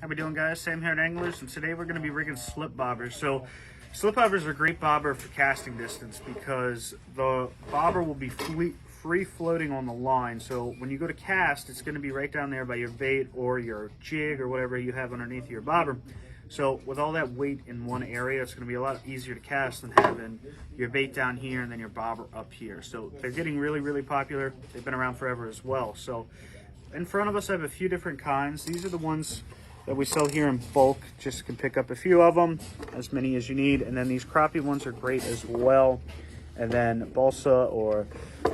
How we doing, guys? Sam here at Anglers, and today we're going to be rigging slip bobbers. So slip bobbers are a great bobber for casting distance because the bobber will be free floating on the line. So when you go to cast, it's going to be right down there by your bait or your jig or whatever you have underneath your bobber. So with all that weight in one area, it's going to be a lot easier to cast than having your bait down here and then your bobber up here. So they're getting really, really popular. They've been around forever as well. So in front of us, I have a few different kinds. These are the ones that we sell here in bulk. Just can pick up a few of them, as many as you need. And then these crappie ones are great as well. And then balsa or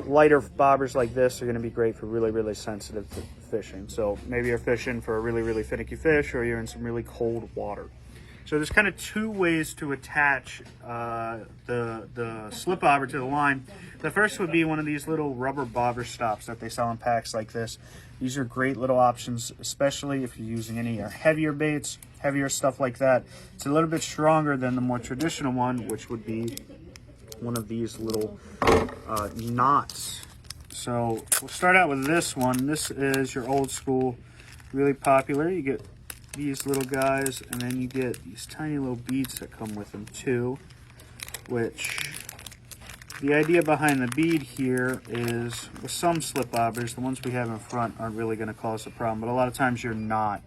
lighter bobbers like this are going to be great for really, really sensitive fishing. So maybe you're fishing for a really, really finicky fish, or you're in some really cold water. So there's kind of two ways to attach the slip bobber to the line. The first would be one of these little rubber bobber stops that they sell in packs like this. These are great little options, especially if you're using any heavier baits, heavier stuff like that. It's a little bit stronger than the more traditional one, which would be one of these little knots. So we'll start out with this one. This is your old school, really popular. You get these little guys, and then you get these tiny little beads that come with them too, which the idea behind the bead here is with some slip bobbers, the ones we have in front aren't really going to cause a problem, but a lot of times your knot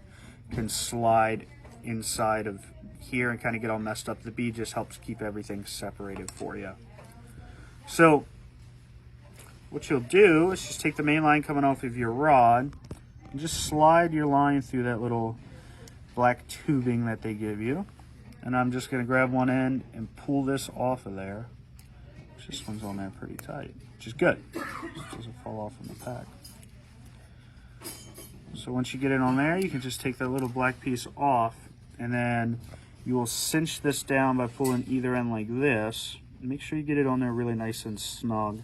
can slide inside of here and kind of get all messed up. The bead just helps keep everything separated for you. So what you'll do is just take the main line coming off of your rod and just slide your line through that little black tubing that they give you. And I'm just going to grab one end and pull this off of there. This one's on there pretty tight, which is good. It doesn't fall off in the pack. So once you get it on there, you can just take that little black piece off, and then you will cinch this down by pulling either end like this. Make sure you get it on there really nice and snug.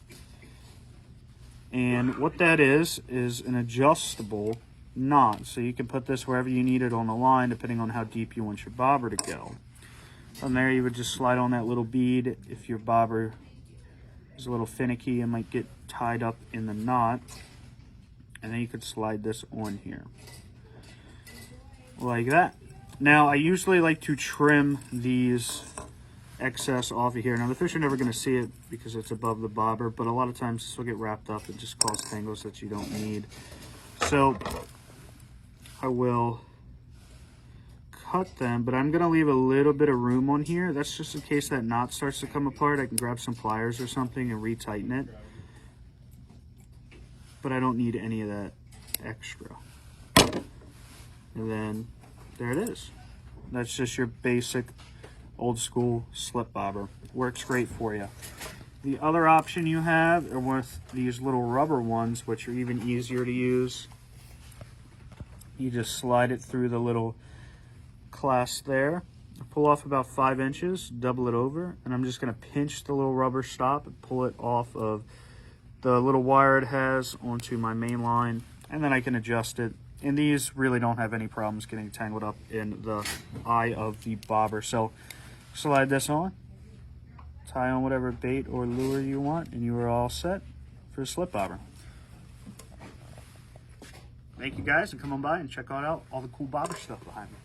And what that is an adjustable knot. So you can put this wherever you need it on the line, depending on how deep you want your bobber to go. From there, you would just slide on that little bead. If your bobber is a little finicky and might get tied up in the knot, and then you could slide this on here like that. Now I usually like to trim these excess off of here. Now the fish are never going to see it because it's above the bobber, but a lot of times this will get wrapped up and just cause tangles that you don't need. So I will cut them, but I'm going to leave a little bit of room on here. That's just in case that knot starts to come apart. I can grab some pliers or something and retighten it, but I don't need any of that extra. And then there it is. That's just your basic old school slip bobber. Works great for you. The other option you have are with these little rubber ones, which are even easier to use. You just slide it through the little clasp there, pull off about 5 inches, double it over, and I'm just going to pinch the little rubber stop and pull it off of the little wire it has onto my main line, and then I can adjust it. And these really don't have any problems getting tangled up in the eye of the bobber. So slide this on, tie on whatever bait or lure you want, and you are all set for a slip bobber. Thank you guys, and come on by and check out all the cool bobber stuff behind me.